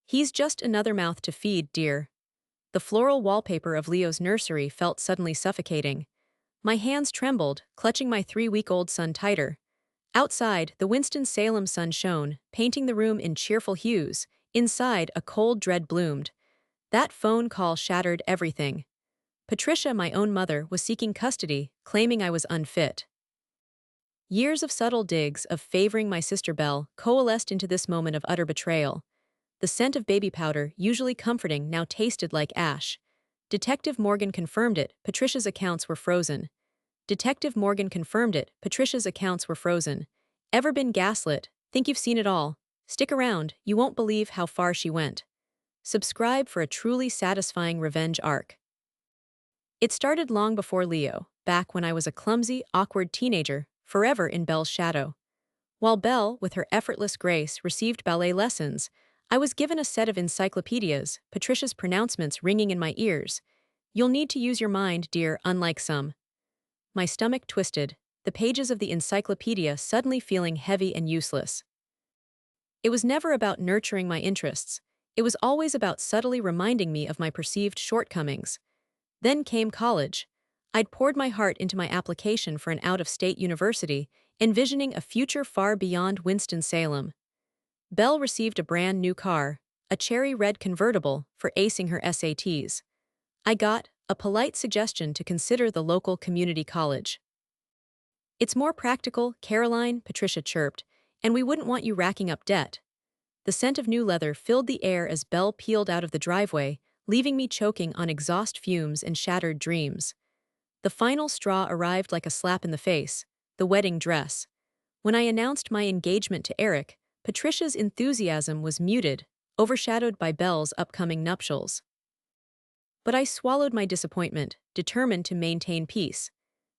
He's just another mouth to feed, dear. The floral wallpaper of Leo's nursery felt suddenly suffocating. My hands trembled, clutching my 3-week-old son tighter. Outside, the Winston-Salem sun shone, painting the room in cheerful hues. Inside, a cold dread bloomed. That phone call shattered everything. Patricia, my own mother, was seeking custody, claiming I was unfit. Years of subtle digs of favoring my sister Belle coalesced into this moment of utter betrayal. The scent of baby powder, usually comforting, now tasted like ash. Detective Morgan confirmed it, Patricia's accounts were frozen. Detective Morgan confirmed it, Patricia's accounts were frozen. Ever been gaslit? Think you've seen it all? Stick around, you won't believe how far she went. Subscribe for a truly satisfying revenge arc. It started long before Leo, back when I was a clumsy, awkward teenager, forever in Belle's shadow. While Belle, with her effortless grace, received ballet lessons, I was given a set of encyclopedias, Patricia's pronouncements ringing in my ears. You'll need to use your mind, dear, unlike some. My stomach twisted, the pages of the encyclopedia suddenly feeling heavy and useless. It was never about nurturing my interests. It was always about subtly reminding me of my perceived shortcomings. Then came college. I'd poured my heart into my application for an out-of-state university, envisioning a future far beyond Winston-Salem. Belle received a brand new car, a cherry red convertible, for acing her SATs. I got a polite suggestion to consider the local community college. It's more practical, Caroline, Patricia chirped, and we wouldn't want you racking up debt. The scent of new leather filled the air as Belle peeled out of the driveway, leaving me choking on exhaust fumes and shattered dreams. The final straw arrived like a slap in the face, the wedding dress. When I announced my engagement to Eric, Patricia's enthusiasm was muted, overshadowed by Belle's upcoming nuptials. But I swallowed my disappointment, determined to maintain peace.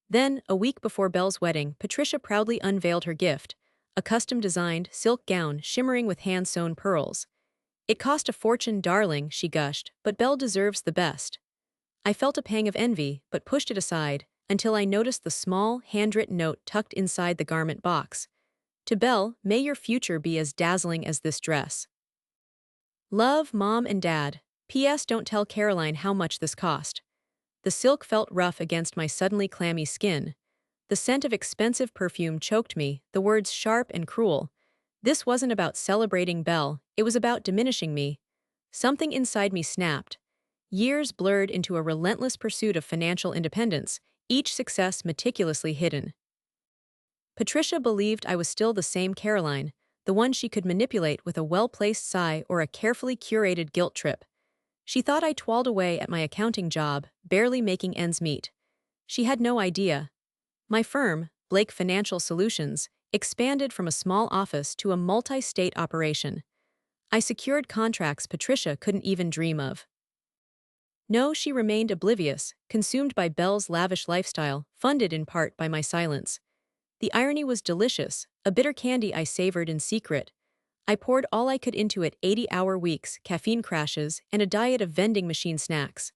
Then, a week before Belle's wedding, Patricia proudly unveiled her gift, a custom-designed silk gown shimmering with hand-sewn pearls. It cost a fortune, darling, she gushed, but Belle deserves the best. I felt a pang of envy, but pushed it aside, until I noticed the small, handwritten note tucked inside the garment box. To Belle, may your future be as dazzling as this dress. Love, Mom and Dad. P.S. Don't tell Caroline how much this cost. The silk felt rough against my suddenly clammy skin. The scent of expensive perfume choked me, the words sharp and cruel. This wasn't about celebrating Belle, it was about diminishing me. Something inside me snapped. Years blurred into a relentless pursuit of financial independence, each success meticulously hidden. Patricia believed I was still the same Caroline, the one she could manipulate with a well-placed sigh or a carefully curated guilt trip. She thought I toiled away at my accounting job, barely making ends meet. She had no idea. My firm, Blake Financial Solutions, expanded from a small office to a multi-state operation. I secured contracts Patricia couldn't even dream of. No, she remained oblivious, consumed by Belle's lavish lifestyle, funded in part by my silence. The irony was delicious, a bitter candy I savored in secret. I poured all I could into it: 80-hour weeks, caffeine crashes, and a diet of vending machine snacks.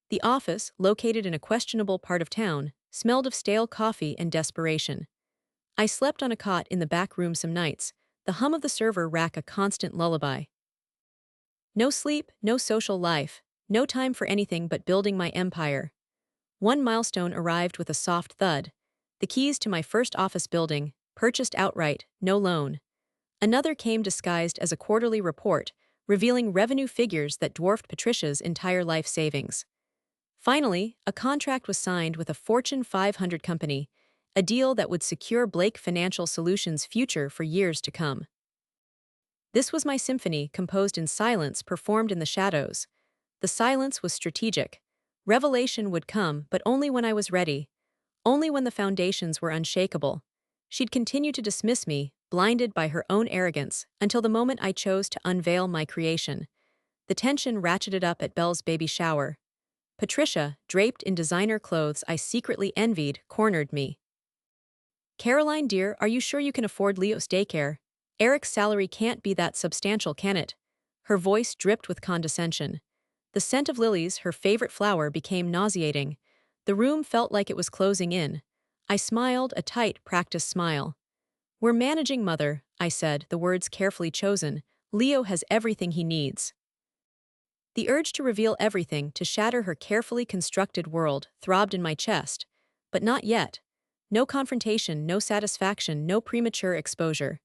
The office, located in a questionable part of town, smelled of stale coffee and desperation. I slept on a cot in the back room some nights, the hum of the server rack a constant lullaby. No sleep, no social life, no time for anything but building my empire. One milestone arrived with a soft thud. The keys to my first office building, purchased outright, no loan. Another came disguised as a quarterly report, revealing revenue figures that dwarfed Patricia's entire life savings. Finally, a contract was signed with a Fortune 500 company, a deal that would secure Blake Financial Solutions' future for years to come. This was my symphony, composed in silence, performed in the shadows. The silence was strategic. Revelation would come, but only when I was ready. Only when the foundations were unshakable. She'd continue to dismiss me, blinded by her own arrogance, until the moment I chose to unveil my creation. The tension ratcheted up at Belle's baby shower. Patricia, draped in designer clothes I secretly envied, cornered me. Caroline, dear, are you sure you can afford Leo's daycare? Eric's salary can't be that substantial, can it? Her voice dripped with condescension. The scent of lilies, her favorite flower, became nauseating. The room felt like it was closing in. I smiled, a tight, practiced smile. We're managing, Mother, I said, the words carefully chosen, Leo has everything he needs. The urge to reveal everything, to shatter her carefully constructed world, throbbed in my chest. But not yet. No confrontation, no satisfaction, no premature exposure.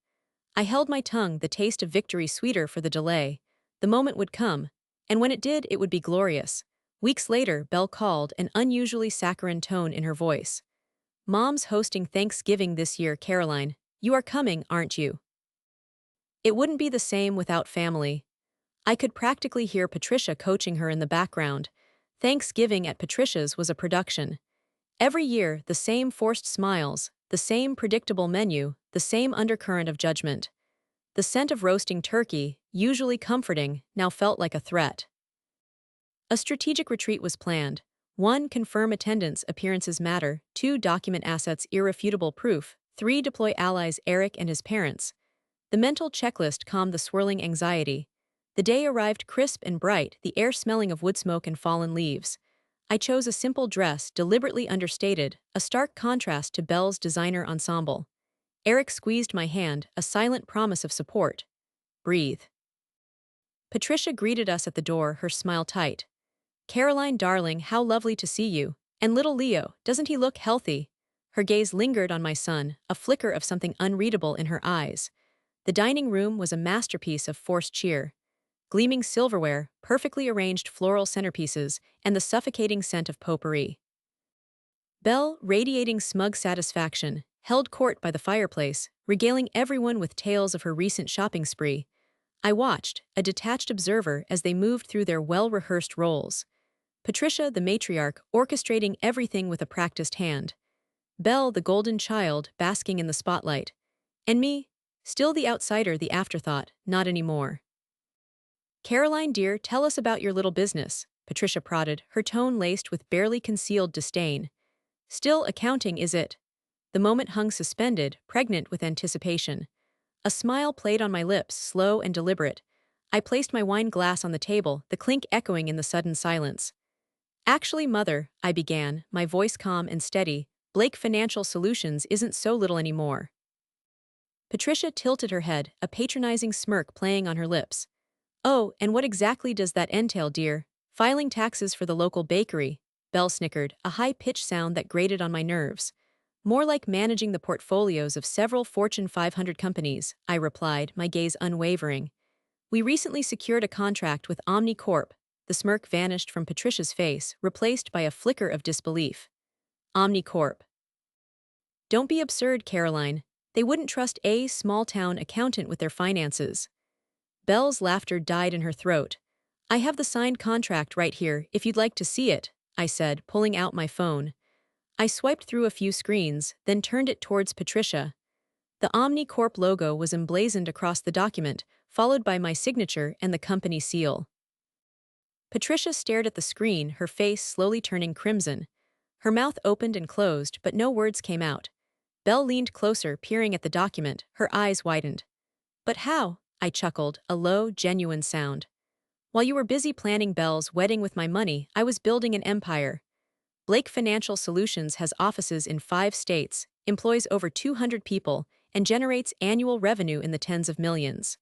I held my tongue, the taste of victory sweeter for the delay. The moment would come, and when it did, it would be glorious. Weeks later, Belle called, an unusually saccharine tone in her voice. "Mom's hosting Thanksgiving this year, Caroline. You are coming, aren't you?" It wouldn't be the same without family. I could practically hear Patricia coaching her in the background. Thanksgiving at Patricia's was a production. Every year, the same forced smiles, the same predictable menu, the same undercurrent of judgment. The scent of roasting turkey, usually comforting, now felt like a threat. A strategic retreat was planned. 1. Confirm attendance, appearances matter. 2. Document assets, irrefutable proof. 3. Deploy allies, Eric and his parents. The mental checklist calmed the swirling anxiety. The day arrived crisp and bright, the air smelling of wood smoke and fallen leaves. I chose a simple dress, deliberately understated, a stark contrast to Belle's designer ensemble. Eric squeezed my hand, a silent promise of support. "Breathe." Patricia greeted us at the door, her smile tight. "Caroline, darling, how lovely to see you. And little Leo, doesn't he look healthy?" Her gaze lingered on my son, a flicker of something unreadable in her eyes. The dining room was a masterpiece of forced cheer. Gleaming silverware, perfectly arranged floral centerpieces, and the suffocating scent of potpourri. Belle, radiating smug satisfaction, held court by the fireplace, regaling everyone with tales of her recent shopping spree. I watched, a detached observer, as they moved through their well-rehearsed roles. Patricia, the matriarch, orchestrating everything with a practiced hand. Belle, the golden child, basking in the spotlight. And me, still the outsider, the afterthought, not anymore. "Caroline, dear, tell us about your little business," Patricia prodded, her tone laced with barely concealed disdain. "Still accounting, is it?" The moment hung suspended, pregnant with anticipation. A smile played on my lips, slow and deliberate. I placed my wine glass on the table, the clink echoing in the sudden silence. "Actually, Mother," I began, my voice calm and steady, "Blake Financial Solutions isn't so little anymore." Patricia tilted her head, a patronizing smirk playing on her lips. "Oh, and what exactly does that entail, dear?" "Filing taxes for the local bakery," Belle snickered, a high-pitched sound that grated on my nerves. "More like managing the portfolios of several Fortune 500 companies," I replied, my gaze unwavering. "We recently secured a contract with Omni Corp." The smirk vanished from Patricia's face, replaced by a flicker of disbelief. "Omni Corp. Don't be absurd, Caroline. They wouldn't trust a small-town accountant with their finances." Belle's laughter died in her throat. "I have the signed contract right here, if you'd like to see it," I said, pulling out my phone. I swiped through a few screens, then turned it towards Patricia. The Omni Corp logo was emblazoned across the document, followed by my signature and the company seal. Patricia stared at the screen, her face slowly turning crimson. Her mouth opened and closed, but no words came out. Belle leaned closer, peering at the document, her eyes widened. "But how?" I chuckled, a low, genuine sound. "While you were busy planning Belle's wedding with my money, I was building an empire. Blake Financial Solutions has offices in 5 states, employs over 200 people, and generates annual revenue in the tens of millions."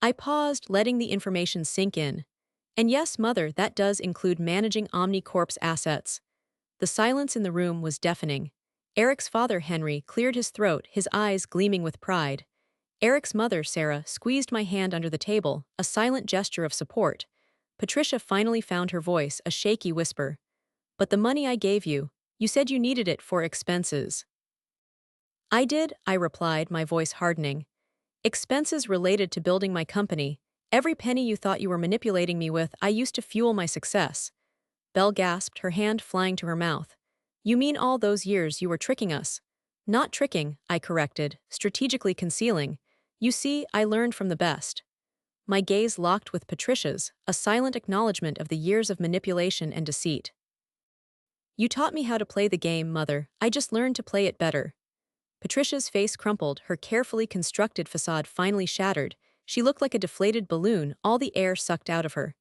I paused, letting the information sink in. "And yes, Mother, that does include managing Omnicorp's assets." The silence in the room was deafening. Eric's father, Henry, cleared his throat, his eyes gleaming with pride. Eric's mother, Sarah, squeezed my hand under the table, a silent gesture of support. Patricia finally found her voice, a shaky whisper. "But the money I gave you, you said you needed it for expenses." "I did," I replied, my voice hardening. "Expenses related to building my company. Every penny you thought you were manipulating me with, I used to fuel my success." Belle gasped, her hand flying to her mouth. "You mean all those years you were tricking us?" "Not tricking," I corrected, strategically concealing. "You see, I learned from the best." My gaze locked with Patricia's, a silent acknowledgement of the years of manipulation and deceit. "You taught me how to play the game, Mother. I just learned to play it better." Patricia's face crumpled, her carefully constructed facade finally shattered. She looked like a deflated balloon, all the air sucked out of her.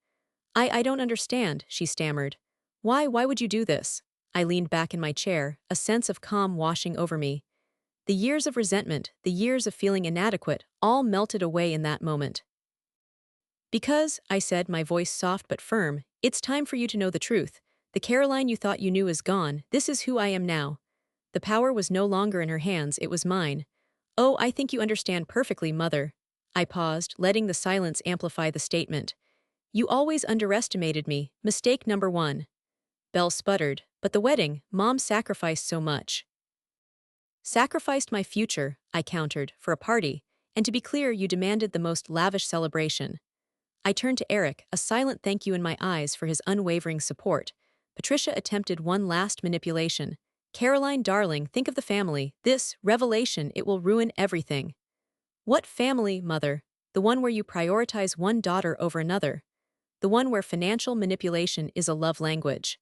I don't understand," she stammered. Why would you do this?" I leaned back in my chair, a sense of calm washing over me. The years of resentment, the years of feeling inadequate, all melted away in that moment. Because, I said, my voice soft but firm, it's time for you to know the truth. The Caroline you thought you knew is gone. This is who I am now. The power was no longer in her hands, it was mine. Oh, I think you understand perfectly, Mother. I paused, letting the silence amplify the statement. You always underestimated me. Mistake number one. Belle sputtered. But the wedding, Mom sacrificed so much. Sacrificed my future, I countered, for a party, and to be clear, you demanded the most lavish celebration. I turned to Eric, a silent thank you in my eyes for his unwavering support. Patricia attempted one last manipulation. Caroline, darling, think of the family. This revelation, it will ruin everything. What family, Mother? The one where you prioritize one daughter over another. The one where financial manipulation is a love language.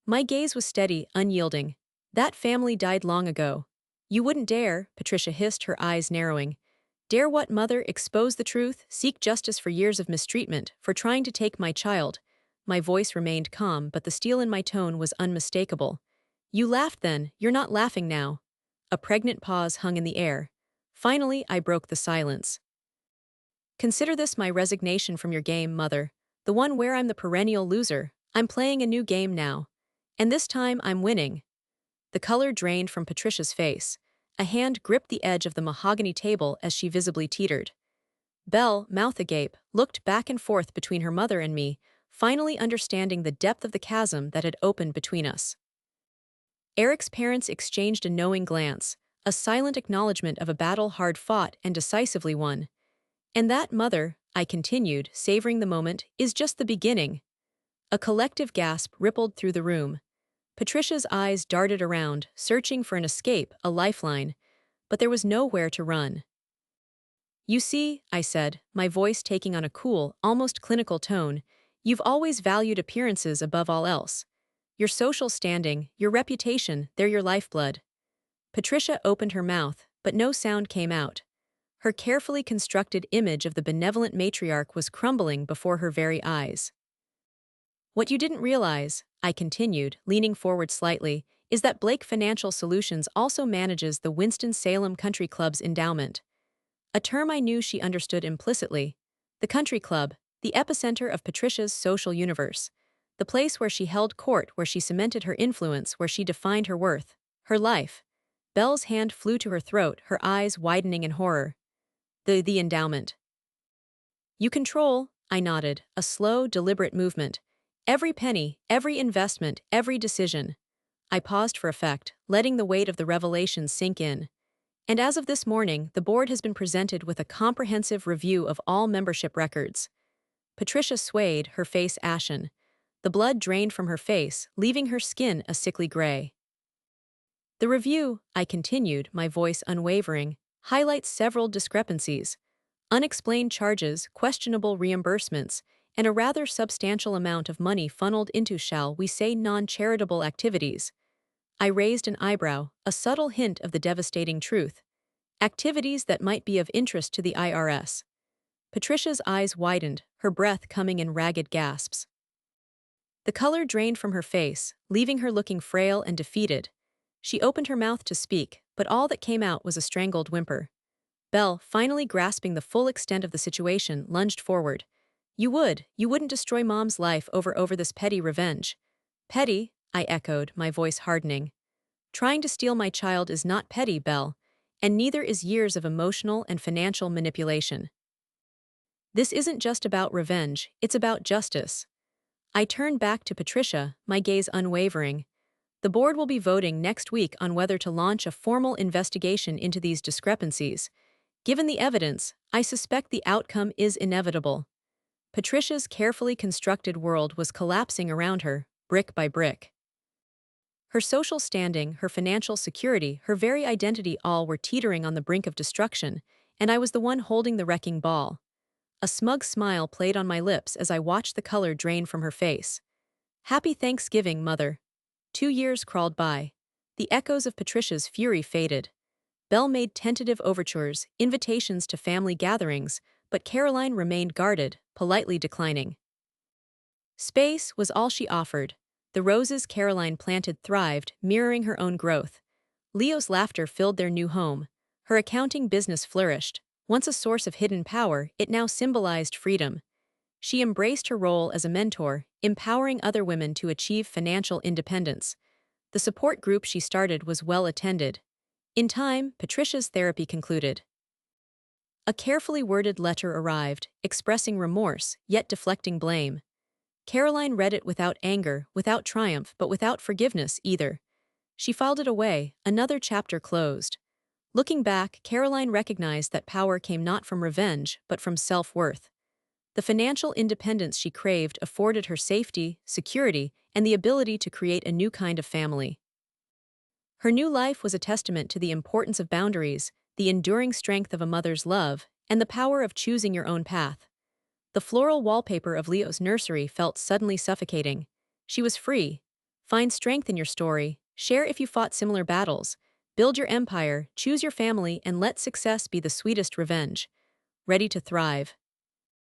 My gaze was steady, unyielding. That family died long ago. You wouldn't dare, Patricia hissed, her eyes narrowing. Dare what, Mother? Expose the truth? Seek justice for years of mistreatment, for trying to take my child? My voice remained calm, but the steel in my tone was unmistakable. You laughed then, you're not laughing now. A pregnant pause hung in the air. Finally, I broke the silence. Consider this my resignation from your game, Mother. The one where I'm the perennial loser. I'm playing a new game now. And this time I'm winning. The color drained from Patricia's face. A hand gripped the edge of the mahogany table as she visibly teetered. Belle, mouth agape, looked back and forth between her mother and me, finally understanding the depth of the chasm that had opened between us. Eric's parents exchanged a knowing glance, a silent acknowledgement of a battle hard fought and decisively won. And that, Mother, I continued, savoring the moment, is just the beginning. A collective gasp rippled through the room. Patricia's eyes darted around, searching for an escape, a lifeline, but there was nowhere to run. You see, I said, my voice taking on a cool, almost clinical tone, you've always valued appearances above all else. Your social standing, your reputation, they're your lifeblood. Patricia opened her mouth, but no sound came out. Her carefully constructed image of the benevolent matriarch was crumbling before her very eyes. What you didn't realize, I continued, leaning forward slightly, is that Blake Financial Solutions also manages the Winston-Salem Country Club's endowment. A term I knew she understood implicitly. The country club, the epicenter of Patricia's social universe. The place where she held court, where she cemented her influence, where she defined her worth, her life. Belle's hand flew to her throat, her eyes widening in horror. The endowment. You control, I nodded, a slow, deliberate movement. Every penny, every investment, every decision. I paused for effect, letting the weight of the revelation sink in. And as of this morning, the board has been presented with a comprehensive review of all membership records. Patricia swayed, her face ashen. The blood drained from her face, leaving her skin a sickly gray. The review, I continued, my voice unwavering, highlights several discrepancies. Unexplained charges, questionable reimbursements, and a rather substantial amount of money funneled into, shall we say, non-charitable activities. I raised an eyebrow, a subtle hint of the devastating truth. Activities that might be of interest to the IRS. Patricia's eyes widened, her breath coming in ragged gasps. The color drained from her face, leaving her looking frail and defeated. She opened her mouth to speak, but all that came out was a strangled whimper. Belle, finally grasping the full extent of the situation, lunged forward. You wouldn't destroy Mom's life over this petty revenge. Petty, I echoed, my voice hardening. Trying to steal my child is not petty, Belle, and neither is years of emotional and financial manipulation. This isn't just about revenge, it's about justice. I turned back to Patricia, my gaze unwavering. The board will be voting next week on whether to launch a formal investigation into these discrepancies. Given the evidence, I suspect the outcome is inevitable. Patricia's carefully constructed world was collapsing around her, brick by brick. Her social standing, her financial security, her very identity, all were teetering on the brink of destruction, and I was the one holding the wrecking ball. A smug smile played on my lips as I watched the color drain from her face. Happy Thanksgiving, Mother. 2 years crawled by. The echoes of Patricia's fury faded. Belle made tentative overtures, invitations to family gatherings, but Caroline remained guarded, politely declining. Space was all she offered. The roses Caroline planted thrived, mirroring her own growth. Leo's laughter filled their new home. Her accounting business flourished, Once a source of hidden power, it now symbolized freedom. She embraced her role as a mentor, empowering other women to achieve financial independence. The support group she started was well attended. In time, Patricia's therapy concluded. A carefully worded letter arrived, expressing remorse, yet deflecting blame. Caroline read it without anger, without triumph, but without forgiveness either. She filed it away, another chapter closed. Looking back, Caroline recognized that power came not from revenge, but from self-worth. The financial independence she craved afforded her safety, security, and the ability to create a new kind of family. Her new life was a testament to the importance of boundaries, the enduring strength of a mother's love, and the power of choosing your own path. The floral wallpaper of Leo's nursery felt suddenly suffocating. She was free. Find strength in your story, share if you fought similar battles, build your empire, choose your family, and let success be the sweetest revenge. Ready to thrive.